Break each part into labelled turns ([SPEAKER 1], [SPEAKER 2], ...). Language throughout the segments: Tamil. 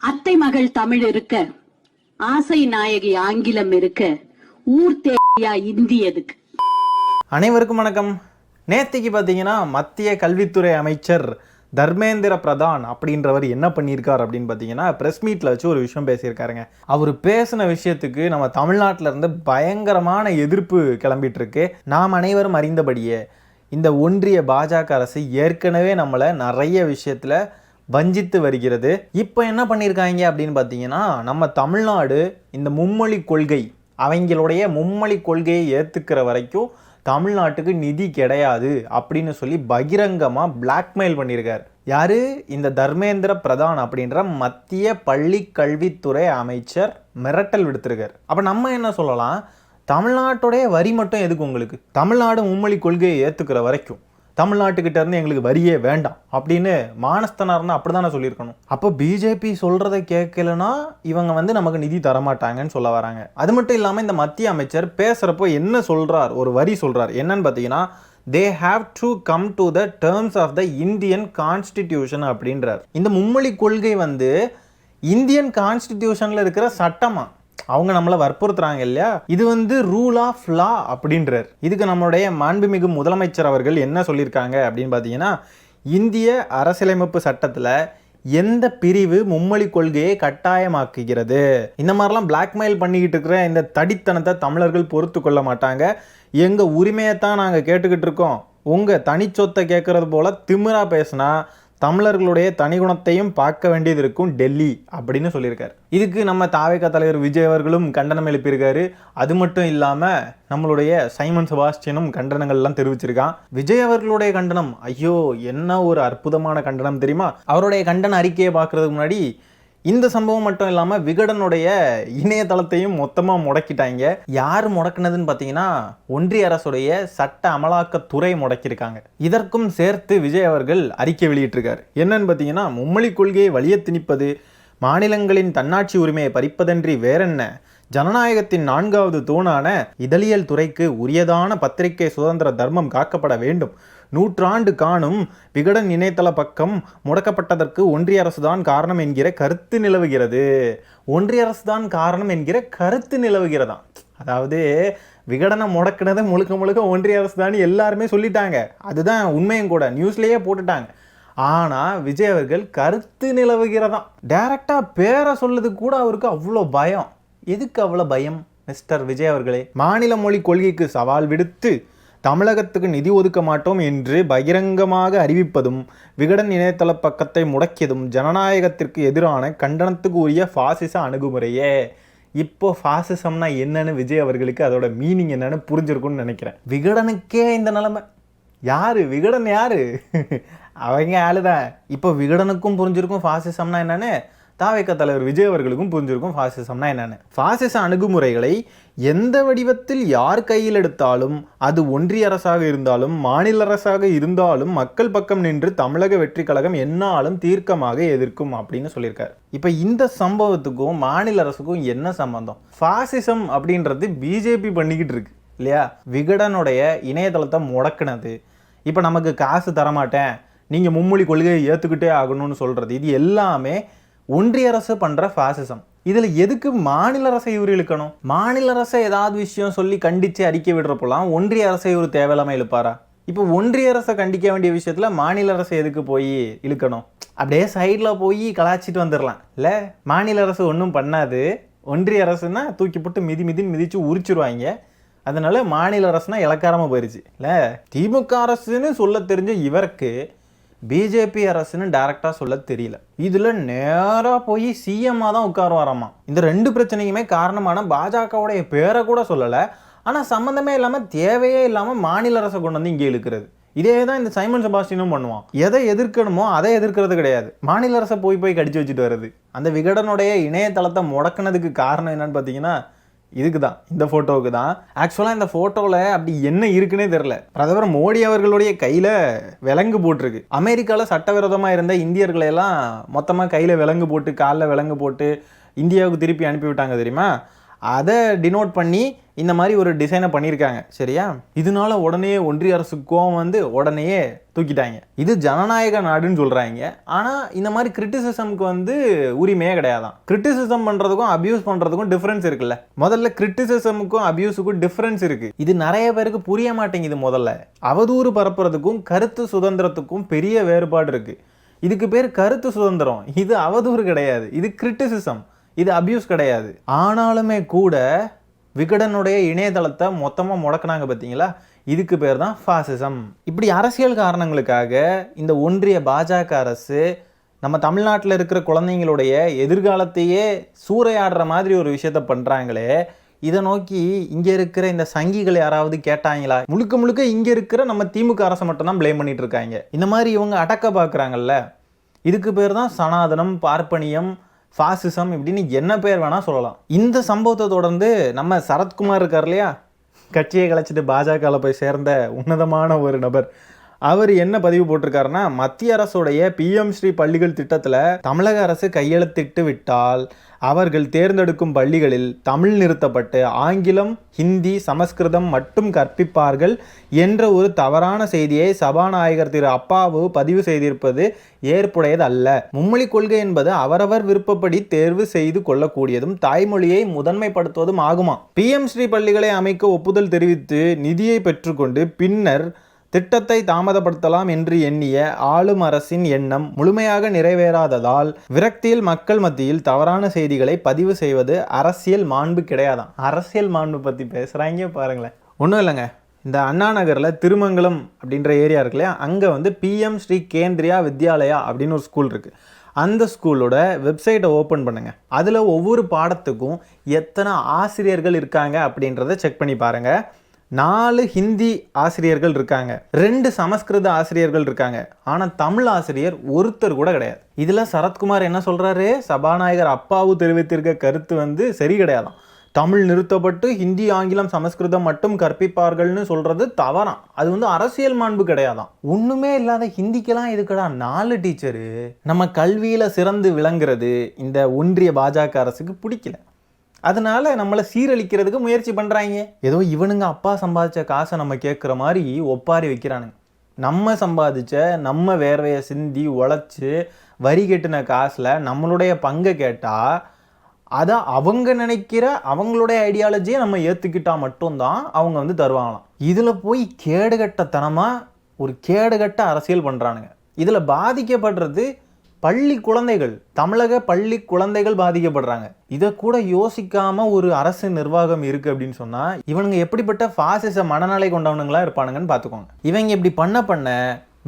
[SPEAKER 1] அத்தை மகள் தமிழ் இருக்க, ஆசை நாயகி ஆங்கிலம் இருக்க, ஊர் தேவையா இந்தி எதுக்கு?
[SPEAKER 2] அனைவருக்கும் வணக்கம். நேத்திக்கு பார்த்தீங்கன்னா மத்திய கல்வித்துறை அமைச்சர் தர்மேந்திர பிரதான் அப்படின்றவர் என்ன பண்ணியிருக்கார் அப்படின்னு பார்த்தீங்கன்னா ப்ரெஸ் மீட்டில் வச்சு ஒரு விஷயம் பேசியிருக்காருங்க. அவர் பேசின விஷயத்துக்கு நம்ம தமிழ்நாட்டில் இருந்து பயங்கரமான எதிர்ப்பு கிளம்பிட்டு இருக்கு. நாம் அனைவரும் அறிந்தபடியே இந்த ஒன்றிய பாஜக அரசு ஏற்கனவே நம்மளை நிறைய விஷயத்தில் வஞ்சித்து வருகிறது. இப்போ என்ன பண்ணியிருக்காங்க அப்படின்னு பார்த்தீங்கன்னா, நம்ம தமிழ்நாடு இந்த மும்மொழி கொள்கை, அவங்களுடைய மும்மொழி கொள்கையை ஏற்றுக்கிற வரைக்கும் தமிழ்நாட்டுக்கு நிதி கிடையாது அப்படின்னு சொல்லி பகிரங்கமாக பிளாக்மெயில் பண்ணியிருக்கார். யாரு? இந்த தர்மேந்திர பிரதான் அப்படின்ற மத்திய பள்ளி கல்வித்துறை அமைச்சர் மிரட்டல் விடுத்திருக்கார். அப்போ நம்ம என்ன சொல்லலாம், தமிழ்நாட்டுடைய வரி மட்டும் எதுக்கு உங்களுக்கு? தமிழ்நாடு மும்மொழி கொள்கையை ஏற்றுக்கிற வரைக்கும் தமிழ்நாட்டுக்கிட்ட இருந்து எங்களுக்கு வரியே வேண்டாம் அப்படின்னு மானஸ்தனார்னு அப்படி தானே சொல்லியிருக்கணும். அப்போ பிஜேபி சொல்கிறத கேட்கலன்னா இவங்க நமக்கு நிதி தரமாட்டாங்கன்னு சொல்ல வராங்க. அது மட்டும் இல்லாமல் இந்த மத்திய அமைச்சர் பேசுகிறப்போ என்ன சொல்கிறார், ஒரு வரி சொல்கிறார். என்னன்னு பார்த்தீங்கன்னா, they have to come to the terms of the Indian Constitution அப்படின்றார். இந்த மும்மொழி கொள்கை இந்தியன் கான்ஸ்டிடியூஷனில் இருக்கிற சட்டமா அவங்க நம்மளை வற்புறுத்துறாங்க இல்லையா, இது ரூல் ஆஃப் லா அப்படின்றார். இதுக்கு நம்மளுடைய மாண்புமிகு முதலமைச்சர் அவர்கள் என்ன சொல்லியிருக்காங்க அப்படின்னு பார்த்தீங்கன்னா, இந்திய அரசியலமைப்பு சட்டத்தில் எந்த பிரிவு மும்மொழி கொள்கையை கட்டாயமாக்குகிறது, இந்த மாதிரிலாம் பிளாக்மெயில் பண்ணிக்கிட்டு இருக்கிற இந்த தடித்தனத்தை தமிழர்கள் பொறுத்து கொள்ள மாட்டாங்க. எங்கள் உரிமையை தான் நாங்கள் கேட்டுக்கிட்டு இருக்கோம், உங்கள் தனிச்சொத்தை கேட்கறது போல திமிரா பேசினா தமிழர்களுடைய தனிகுணத்தையும் பார்க்க வேண்டியது இருக்கும் டெல்லி அப்படின்னு சொல்லியிருக்காரு. இதுக்கு நம்ம தாவேகா தலைவர் விஜய் அவர்களும் கண்டனம் எழுப்பியிருக்காரு. அது மட்டும் இல்லாமல் நம்மளுடைய சைமன் செபாஸ்டியனும் கண்டனங்கள்லாம் தெரிவிச்சிருக்கான். விஜய் அவர்களுடைய கண்டனம், ஐயோ என்ன ஒரு அற்புதமான கண்டனம் தெரியுமா. அவருடைய கண்டன அறிக்கையை பார்க்கறதுக்கு முன்னாடி இந்த சம்பவம் மட்டும் இல்லாமல் விகடனுடைய இணையதளத்தையும் மொத்தமாக முடக்கிட்டாங்க. யார் முடக்கினதுன்னு பார்த்தீங்கன்னா, ஒன்றிய அரசுடைய சட்ட அமலாக்கத்துறை முடக்கியிருக்காங்க. இதற்கும் சேர்த்து விஜய் அவர்கள் அறிக்கை வெளியிட்டிருக்காரு. என்னன்னு பார்த்தீங்கன்னா, மும்மொழி கொள்கையை வலிய திணிப்பது மாநிலங்களின் தன்னாட்சி உரிமையை பறிப்பதன்றி வேறென்ன, ஜனநாயகத்தின் 4வது தூணான இதழியல் துறைக்கு உரியதான பத்திரிகை சுதந்திர தர்மம் காக்கப்பட வேண்டும். 100 ஆண்டு காணும் விகடன் இணையதள பக்கம் முடக்கப்பட்டதற்கு ஒன்றிய அரசு தான் காரணம் என்கிற கருத்து நிலவுகிறது. ஒன்றிய அரசு தான் காரணம் என்கிற கருத்து நிலவுகிறதாம். அதாவது விகடனை முடக்கினது முழுக்க முழுக்க ஒன்றிய அரசு தான் எல்லாருமே சொல்லிட்டாங்க. அதுதான் உண்மையும் கூட, நியூஸ்லேயே போட்டுட்டாங்க. ஆனால் விஜய் அவர்கள் கருத்து நிலவுகிறதாம். டைரக்டாக பேரை சொல்லுறதுக்கு கூட அவருக்கு அவ்வளோ பயம். எதுக்கு அவ்வளோ பயம் மிஸ்டர் விஜய் அவர்களே? மாநில மொழி கொள்கைக்கு சவால் விடுத்து தமிழகத்துக்கு நிதி ஒதுக்க மாட்டோம் என்று பகிரங்கமாக அறிவிப்பதும் விகடன் இணையதள பக்கத்தை முடக்கியதும் ஜனநாயகத்திற்கு எதிரான கண்டனத்துக்கு உரிய பாசிச அணுகுமுறையே. இப்போ பாசிசம்னா என்னன்னு விஜய் அவர்களுக்கு அதோட மீனிங் என்னன்னு புரிஞ்சிருக்கும்னு நினைக்கிறேன். விகடனுக்கே இந்த நிலைமை. யாரு விகடன்? யாரு? அவங்க ஆளுதான். இப்போ விகடனுக்கும் புரிஞ்சிருக்கும் பாசிசம்னா என்னன்னு, தாவேகா தலைவர் விஜய் அவர்களுக்கும் புரிஞ்சிருக்கும் பாசிசம்னா என்னன்னு. பாசிச அணுகுமுறைகளை எந்த வடிவத்தில் யார் கையில் எடுத்தாலும், அது ஒன்றிய அரசாக இருந்தாலும் மாநில அரசாக இருந்தாலும், மக்கள் பக்கம் நின்று தமிழக வெற்றி கழகம் என்னாலும் தீர்க்கமாக எதிர்க்கும் அப்படின்னு சொல்லியிருக்காரு. இப்போ இந்த சம்பவத்துக்கும் மாநில அரசுக்கும் என்ன சம்பந்தம்? பாசிசம் அப்படின்றது பிஜேபி பண்ணிக்கிட்டு இருக்கு இல்லையா. விகடனுடைய இணையதளத்தை முடக்கினது, இப்போ நமக்கு காசு தரமாட்டேன், நீங்கள் மும்மொழி கொள்கையை ஏற்றுக்கிட்டே ஆகணும்னு சொல்கிறது, இது எல்லாமே ஒன்றிய அரசு பண்ணுற பாசிசம். இதில் எதுக்கு மாநில அரசை இவர் இழுக்கணும்? மாநில அரசை ஏதாவது விஷயம் சொல்லி கண்டித்து அறிக்கை விடுறப்போலாம் ஒன்றிய அரசை இவர் தேவையில்லாமல் இழுப்பாரா? இப்போ ஒன்றிய அரசை கண்டிக்க வேண்டிய விஷயத்தில் மாநில அரசை எதுக்கு போய் இழுக்கணும்? அப்படியே சைடில் போய் கலாச்சிட்டு வந்துடலாம் இல்லை. மாநில அரசு ஒன்றும் பண்ணாது, ஒன்றிய அரசுன்னா தூக்கி போட்டு மிதிச்சு உரிச்சிருவாங்க. அதனால மாநில அரசுனா இலக்காரமாக போயிடுச்சு இல்லை. திமுக அரசுன்னு சொல்ல தெரிஞ்ச இவருக்கு பிஜேபி அரசுன்னு டைரக்டாக சொல்ல தெரியல. இதில் நேராக போய் சிஎம்மாக தான் உட்காருவாராமா. இந்த 2 பிரச்சனைக்குமே காரணமான பாஜகவுடைய பேரை கூட சொல்லலை, ஆனால் சம்மந்தமே இல்லாமல் தேவையே இல்லாமல் மாநில அரசை கொண்டு வந்து இங்கே இழுக்கிறது. இதே தான் இந்த சைமன் செபாஸ்டியனும் பண்ணுவான். எதை எதிர்க்கணுமோ அதை எதிர்க்கிறது கிடையாது, மாநில அரசை போய் கடிச்சு வச்சுட்டு வருது. அந்த விகடனுடைய இணையதளத்தை முடக்கினதுக்கு காரணம் என்னன்னு பார்த்தீங்கன்னா இதுக்கு தான், இந்த ஃபோட்டோவுக்கு தான். ஆக்சுவலாக இந்த ஃபோட்டோவில் அப்படி என்ன இருக்குன்னே தெரில. பிரதமர் மோடி அவர்களுடைய கையில் விலங்கு போட்டிருக்கு. அமெரிக்காவில் சட்டவிரோதமாக இருந்த இந்தியர்களையெல்லாம் மொத்தமாக கையில் விலங்கு போட்டு காலில் விலங்கு போட்டு இந்தியாவுக்கு திருப்பி அனுப்பிவிட்டாங்க தெரியுமா. அதை டினோட் பண்ணி இந்த மாதிரி ஒரு டிசைனை பண்ணியிருக்காங்க. சரியா? இதனால உடனே ஒன்றிய அரசு கோவம் வந்து உடனே தூக்கிட்டாங்க. இது ஜனநாயக நாடுன்னு சொல்கிறாங்க. ஆனால் இந்த மாதிரி கிரிட்டிசிசம்க்கு வந்து உரிமையே கிடையாதான். கிரிட்டிசிசம் பண்ணுறதுக்கும் அபியூஸ் பண்ணுறதுக்கும் டிஃப்ரென்ஸ் இருக்குல்ல. முதல்ல கிரிட்டிசிசமுக்கும் அபியூஸுக்கும் டிஃப்ரென்ஸ் இருக்குது. இது நிறைய பேருக்கு புரிய மாட்டேங்குது. முதல்ல அவதூறு பரப்புறதுக்கும் கருத்து சுதந்திரத்துக்கும் பெரிய வேறுபாடு இருக்குது. இதுக்கு பேர் கருத்து சுதந்திரம், இது அவதூறு கிடையாது. இது கிரிட்டிசிசம், இது அபியூஸ் கிடையாது. ஆனாலுமே கூட விகடனுடைய இணையதளத்தை மொத்தமாக முடக்கினாங்க பார்த்தீங்களா, இதுக்கு பேர் தான் ஃபாசிசம். இப்படி அரசியல் காரணங்களுக்காக இந்த ஒன்றிய பாஜக அரசு நம்ம தமிழ்நாட்டில் இருக்கிற குழந்தைங்களுடைய எதிர்காலத்தையே சூறையாடுற மாதிரி ஒரு விஷயத்த பண்ணுறாங்களே, இதை நோக்கி இங்கே இருக்கிற இந்த சங்கிகள் யாராவது கேட்டாங்களா? முழுக்க முழுக்க இங்கே இருக்கிற நம்ம திமுக அரசை மட்டும்தான் ப்ளேம் பண்ணிட்டு இருக்காங்க. இந்த மாதிரி இவங்க அடக்க பார்க்குறாங்கல்ல, இதுக்கு பேர் தான் சனாதனம், பார்ப்பனியம், ஃபாசிசம், இப்படின்னு என்ன பேர் வேணால் சொல்லலாம். இந்த சம்பவத்தை தொடர்ந்து நம்ம சரத்குமார் இருக்கார் இல்லையா, கட்சியை கலைச்சிட்டு பாஜகவில் போய் சேர்ந்த உன்னதமான ஒரு நபர், அவர் என்ன பதிவு போட்டிருக்காருன்னா, மத்திய அரசுடைய PM ஸ்ரீ பள்ளிகள் திட்டத்தில் தமிழக அரசு கையெழுத்திட்டு விட்டால் அவர்கள் தேர்ந்தெடுக்கும் பள்ளிகளில் தமிழ் நிறுத்தப்பட்டு ஆங்கிலம், ஹிந்தி, சமஸ்கிருதம் மட்டும் கற்பிப்பார்கள் என்ற ஒரு தவறான செய்தியை சபாநாயகர் திரு அப்பாவு பதிவு செய்திருப்பது ஏற்புடையது அல்ல. மும்மொழி கொள்கை என்பது அவரவர் விருப்பப்படி தேர்வு செய்து கொள்ளக்கூடியதும் தாய்மொழியை முதன்மைப்படுத்துவதும் ஆகுமா. PM ஸ்ரீ பள்ளிகளை அமைக்க ஒப்புதல் தெரிவித்து நிதியை பெற்றுக்கொண்டு பின்னர் திட்டத்தை தாமதப்படுத்தலாம் என்று எண்ணிய ஆளும் அரசின் எண்ணம் முழுமையாக நிறைவேறாததால் விரக்தியில் மக்கள் மத்தியில் தவறான செய்திகளை பதிவு செய்வது அரசியல் மாண்பு கிடையாதான். அரசியல் மாண்பு பற்றி பேசுகிறாங்க பாருங்களேன். ஒன்றும் இல்லைங்க, இந்த அண்ணா நகரில் திருமங்கலம் அப்படின்ற ஏரியா இருக்கு இல்லையா, அங்கே வந்து PM ஸ்ரீ கேந்திரியா வித்யாலயா அப்படின்னு ஒரு ஸ்கூல் இருக்குது. அந்த ஸ்கூலோட வெப்சைட்டை ஓப்பன் பண்ணுங்கள். அதில் ஒவ்வொரு பாடத்துக்கும் எத்தனை ஆசிரியர்கள் இருக்காங்க அப்படின்றத செக் பண்ணி பாருங்கள். 4 ஹிந்தி ஆசிரியர்கள் இருக்காங்க, 2 சமஸ்கிருத ஆசிரியர்கள் இருக்காங்க. ஆனால் தமிழ் ஆசிரியர் ஒருத்தர் கூட கிடையாது. இதில் சரத்குமார் என்ன சொல்கிறாரு, சபாநாயகர் அப்பாவு தெரிவித்திருக்க கருத்து வந்து சரி கிடையாதான். தமிழ் நிறுத்தப்பட்டு ஹிந்தி, ஆங்கிலம், சமஸ்கிருதம் மட்டும் கற்பிப்பார்கள்னு சொல்கிறது தவறாம். அது வந்து அரசியல் மாண்பு கிடையாதான். ஒன்றுமே இல்லாத ஹிந்திக்கெல்லாம் இதுக்கடா 4 டீச்சரு. நம்ம கல்வியில் சிறந்து விளங்குறது இந்த ஒன்றிய பாஜக அரசுக்கு பிடிக்கல. அதனால நம்மளை சீரழிக்கிறதுக்கு முயற்சி பண்ணுறாங்க. ஏதோ இவனுங்க அப்பா சம்பாதிச்ச காசை நம்ம கேட்குற மாதிரி ஒப்பாரி வைக்கிறானுங்க. நம்ம சம்பாதிச்ச, நம்ம வேர்வையை சிந்தி உழைச்சி வரி கட்டின காசில் நம்மளுடைய பங்கை கேட்டால் அதை அவங்க நினைக்கிற அவங்களுடைய ஐடியாலஜியை நம்ம ஏற்றுக்கிட்டால் மட்டும்தான் அவங்க வந்து தருவாங்களாம். இதில் போய் கேடுகட்டத்தனமாக ஒரு கேடுகட்ட அரசியல் பண்ணுறானுங்க. இதில் பாதிக்கப்படுறது பள்ளி குழந்தைகள், தமிழக பள்ளி குழந்தைகள் பாதிக்கப்படுறாங்க. இதை கூட யோசிக்காம ஒரு அரசு நிர்வாகம் இருக்கு அப்படின்னு சொன்னா இவனுங்க எப்படிப்பட்ட பாசிச மனநிலை கொண்டவனுங்களா இருப்பானுங்கன்னு பார்த்துக்கோங்க. இவங்க இப்படி பண்ண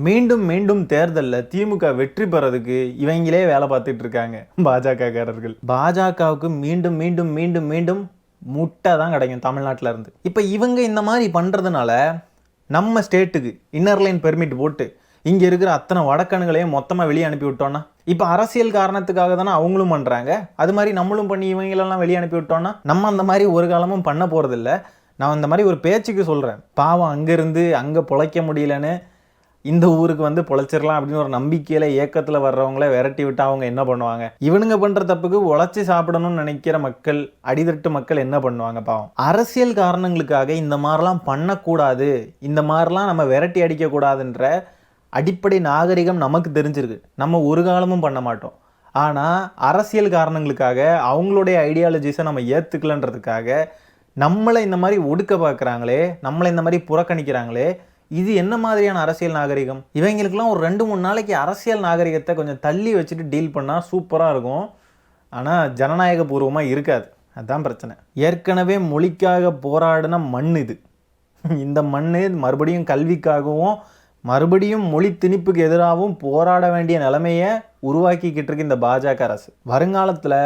[SPEAKER 2] மீண்டும் மீண்டும் தேர்தலில் திமுக வெற்றி பெறதுக்கு இவங்களே வேலை பார்த்துட்டு இருக்காங்க பாஜகக்காரர்கள். பாஜகவுக்கு மீண்டும் மீண்டும் மீண்டும் மீண்டும் முட்டை தான் கிடைக்கும் தமிழ்நாட்டில் இருந்து. இப்போ இவங்க இந்த மாதிரி பண்ணுறதுனால நம்ம ஸ்டேட்டுக்கு இன்னர் லைன் பெர்மிட் போட்டு இங்கே இருக்கிற அத்தனை வடக்கணுகளையும் மொத்தமாக வெளியே அனுப்பி விட்டோன்னா, இப்போ அரசியல் காரணத்துக்காக தானே அவங்களும் பண்ணுறாங்க, அது மாதிரி நம்மளும் பண்ணி இவங்களெல்லாம் வெளியே அனுப்பி விட்டோன்னா நம்ம அந்த மாதிரி ஒரு காலமும் பண்ண போகிறதில்ல. நான் அந்த மாதிரி ஒரு பேச்சுக்கு சொல்கிறேன். பாவம் அங்கேருந்து அங்கே பொழைக்க முடியலன்னு இந்த ஊருக்கு வந்து பொழைச்சிடலாம் அப்படின்னு ஒரு நம்பிக்கையில் ஏக்கத்தில் வர்றவங்கள விரட்டி விட்டு அவங்க என்ன பண்ணுவாங்க? இவனுங்க பண்ணுற தப்புக்கு உழைச்சி சாப்பிடணும்னு நினைக்கிற மக்கள், அடிதட்டு மக்கள் என்ன பண்ணுவாங்க? பாவம். அரசியல் காரணங்களுக்காக இந்த மாதிரிலாம் பண்ணக்கூடாது, இந்த மாதிரிலாம் நம்ம விரட்டி அடிக்கக்கூடாதுன்ற அடிப்படை நாகரிகம் நமக்கு தெரிஞ்சிருக்கு. நம்ம ஒரு காலமும் பண்ண மாட்டோம். ஆனால் அரசியல் காரணங்களுக்காக அவங்களுடைய ஐடியாலஜிஸை நம்ம ஏற்றுக்கலன்றதுக்காக நம்மளை இந்த மாதிரி ஒடுக்க பார்க்குறாங்களே, நம்மளை இந்த மாதிரி புறக்கணிக்கிறாங்களே, இது என்ன மாதிரியான அரசியல் நாகரிகம்? இவங்களுக்கெல்லாம் ஒரு 2-3 நாளைக்கு அரசியல் நாகரிகத்தை கொஞ்சம் தள்ளி வச்சுட்டு டீல் பண்ணால் சூப்பராக இருக்கும். ஆனால் ஜனநாயக பூர்வமாக இருக்காது. அதுதான் பிரச்சனை. ஏற்கனவே மொழிக்காக போராடின மண் இது. இந்த மண் மறுபடியும் கல்விக்காகவும் மறுபடியும் மொழி திணிப்புக்கு எதிராகவும் போராட வேண்டிய நிலைமையை உருவாக்கிக்கிட்டு இருக்கு இந்த பாஜக அரசு. வருங்காலத்தில்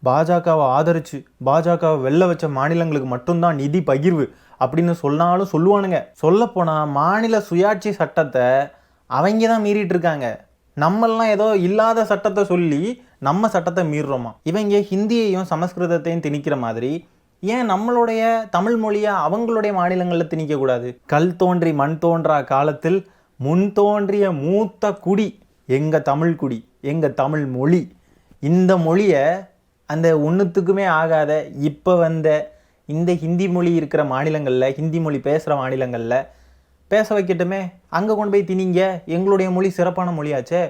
[SPEAKER 2] பாஜகவை ஆதரித்து பாஜகவை வெல்ல வச்ச மாநிலங்களுக்கு மட்டும்தான் நிதி பகிர்வு அப்படின்னு சொன்னாலும் சொல்லுவானுங்க. சொல்லப்போனால் மாநில சுயாட்சி சட்டத்தை அவங்க தான் மீறிட்டு இருக்காங்க. நம்மெல்லாம் ஏதோ இல்லாத சட்டத்தை சொல்லி நம்ம சட்டத்தை மீறுறோமா? இவங்க ஹிந்தியையும் சமஸ்கிருதத்தையும் திணிக்கிற மாதிரி ஏன் நம்மளுடைய தமிழ் மொழியை அவங்களுடைய மாநிலங்களில் திணிக்கக்கூடாது? கல் தோன்றி மண் தோன்றா காலத்தில் முன் தோன்றிய மூத்த குடி எங்கள் தமிழ் குடி, எங்கள் தமிழ் மொழி. இந்த மொழியை அந்த ஒன்றுத்துக்குமே ஆகாத இப்போ வந்த இந்த ஹிந்தி மொழி இருக்கிற மாநிலங்களில், ஹிந்தி மொழி பேசுகிற மாநிலங்களில் பேச வைக்கட்டுமே. அங்கே கொண்டு போய் திணிங்க, எங்களுடைய மொழி சிறப்பான மொழியாச்சே,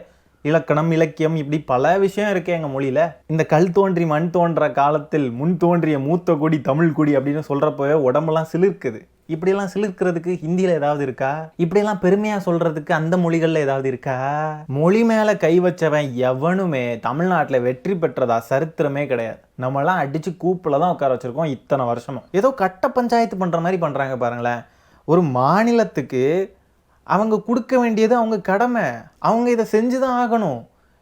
[SPEAKER 2] இலக்கணம் இலக்கியம் இப்படி பல விஷயம் இருக்குது எங்கள் மொழியில். இந்த கல் தோன்றி மண் தோன்ற காலத்தில் முன் தோன்றிய மூத்த குடி தமிழ் குடி அப்படின்னு சொல்கிறப்பவே உடம்பெல்லாம் சிலிர்க்குது. இப்படியெல்லாம் சிலிர்க்கிறதுக்கு ஹிந்தியில் ஏதாவது இருக்கா? இப்படியெல்லாம் பெருமையாக சொல்கிறதுக்கு அந்த மொழிகளில் ஏதாவது இருக்கா? மொழி மேலே கை வச்சவன் எவனுமே தமிழ்நாட்டில் வெற்றி பெற்றதா சரித்திரமே கிடையாது. நம்மளாம் அடித்து கூப்பில் தான் உட்கார வச்சுருக்கோம் இத்தனை வருஷமும். ஏதோ கட்ட பஞ்சாயத்து பண்ணுற மாதிரி பண்ணுறாங்க பாருங்களேன். ஒரு மாநிலத்துக்கு அவங்க கொடுக்க வேண்டியது அவங்க கடமை, அவங்க இதை செஞ்சு தான் ஆகணும்.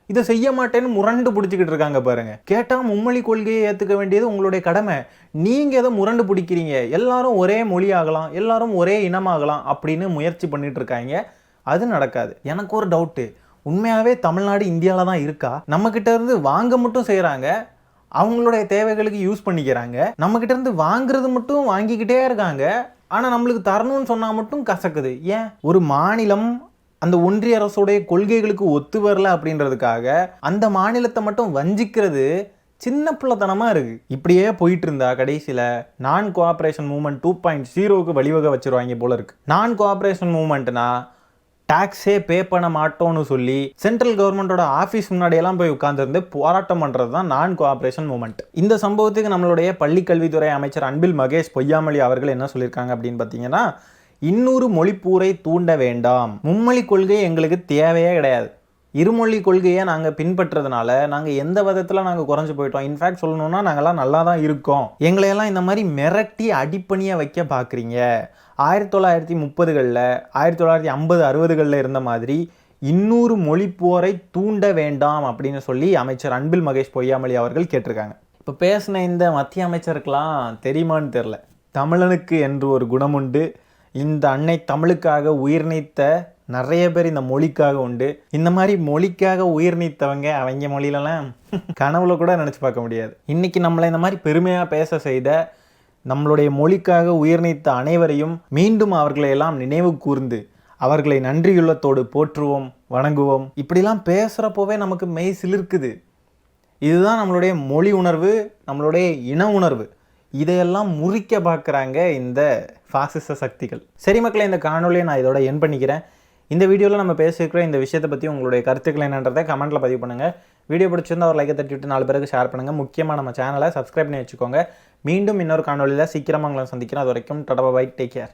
[SPEAKER 2] இதை செய்ய மாட்டேன்னு முரண்டு பிடிச்சிக்கிட்டு இருக்காங்க பாருங்க. கேட்டால் மும்மொழி கொள்கையை ஏற்றுக்க வேண்டியது உங்களுடைய கடமை, நீங்கள் எதை முரண்டு பிடிக்கிறீங்க? எல்லாரும் ஒரே மொழி ஆகலாம், எல்லாரும் ஒரே இனமாகலாம் அப்படின்னு முயற்சி பண்ணிட்டு இருக்காங்க. அது நடக்காது. எனக்கு ஒரு டவுட்டு, உண்மையாகவே தமிழ்நாடு இந்தியாவில் தான் இருக்கா? நம்மக்கிட்ட இருந்து வாங்க மட்டும் செய்கிறாங்க, அவங்களுடைய தேவைகளுக்கு யூஸ் பண்ணிக்கிறாங்க. நம்மக்கிட்ட இருந்து வாங்குறது மட்டும் வாங்கிக்கிட்டே இருக்காங்க, ஆனால் நம்மளுக்கு தரணும்னு சொன்னால் மட்டும் கசக்குது. ஏன்? ஒரு மாநிலம் அந்த ஒன்றிய அரசுடைய கொள்கைகளுக்கு ஒத்து வரல அப்படின்றதுக்காக அந்த மாநிலத்தை மட்டும் வஞ்சிக்கிறது சின்ன பிள்ளைத்தனமாக இருக்குது. இப்படியே போயிட்டு இருந்தா கடைசியில் நான் கோஆப்ரேஷன் மூவ்மெண்ட் 2.0க்கு வழிவகை வச்சுருவாங்க போல இருக்கு. நான் கோஆப்ரேஷன் மூவ்மெண்ட்னா டாக்ஸே பே பண்ண மாட்டோம்னு சொல்லி சென்ட்ரல் கவர்மெண்டோட ஆஃபீஸ் முன்னாடியெல்லாம் போய் உட்கார்ந்துருந்து போராட்டம் பண்ணுறது தான் நான் கோஆப்ரேஷன் மூவ்மெண்ட். இந்த சம்பவத்துக்கு நம்மளுடைய பள்ளிக்கல்வித்துறை அமைச்சர் அன்பில் மகேஷ் பொய்யாமொழி அவர்கள் என்ன சொல்லியிருக்காங்க அப்படின்னு பார்த்தீங்கன்னா, இன்னொரு மொழிப்பூரை தூண்ட வேண்டாம், மும்மொழி கொள்கை எங்களுக்கு தேவையே கிடையாது, இருமொழி கொள்கையை நாங்கள் பின்பற்றதுனால நாங்கள் எந்த விதத்தில் நாங்கள் குறைஞ்சி போயிட்டோம், இன்ஃபேக்ட் சொல்லணும்னா நாங்கள்லாம் நல்லா தான் இருக்கோம், எங்களையெல்லாம் இந்த மாதிரி மிரட்டி அடிப்பணியை வைக்க பார்க்குறீங்க. 1930களில் 1950 60களில் இருந்த மாதிரி இன்னொரு மொழிப்போரை தூண்ட வேண்டாம் அப்படின்னு சொல்லி அமைச்சர் அன்பில் மகேஷ் பொய்யாமொழி அவர்கள் கேட்டிருக்காங்க. இப்போ பேசின இந்த மத்திய அமைச்சருக்கெல்லாம் தெரியுமான்னு தெரில, தமிழனுக்கு என்று ஒரு குணம் உண்டு, இந்த அன்னை தமிழுக்காக உயிர் நீத்த நிறைய பேர் இந்த மொழிக்காக உண்டு. இந்த மாதிரி மொழிக்காக உயிர் நீத்தவங்க அவங்க மொழியிலலாம் கனவுல கூட நினச்சி பார்க்க முடியாது. இன்றைக்கி நம்மளை இந்த மாதிரி பெருமையாக பேச செய்த நம்மளுடைய மொழிக்காக உயிர் நீத்த அனைவரையும் மீண்டும் அவர்களை எல்லாம் நினைவு கூர்ந்து அவர்களை நன்றியுள்ளத்தோடு போற்றுவோம், வணங்குவோம். இப்படிலாம் பேசுகிறப்போவே நமக்கு மெய் சிலிர்க்குது. இதுதான் நம்மளுடைய மொழி உணர்வு, நம்மளுடைய இன உணர்வு. இதையெல்லாம் முறிக்க பார்க்குறாங்க இந்த பாசிச சக்திகள். சரி மக்களே, இந்த காணொலியை நான் இதோட என் பண்ணிக்கிறேன். இந்த வீடியோவில் நம்ம பேசியிருக்கிற இந்த விஷயத்தை பற்றி உங்களுடைய கருத்துக்கள் என்னன்றதை கமெண்ட்டில் பதிவு பண்ணுங்கள். வீடியோ பிடிச்சிருந்தா ஒரு லைக்கை தட்டி விட்டு 4 பேருக்கு ஷேர் பண்ணுங்கள். முக்கியமாக நம்ம சேனலை சப்ஸ்கிரைப் பண்ணி வச்சுக்கோங்க. மீண்டும் இன்னொரு காணொலியில் சீக்கிரமாக உங்களை சந்திக்கிறேன். அது வரைக்கும் டாடா பை, டேக் கேர்.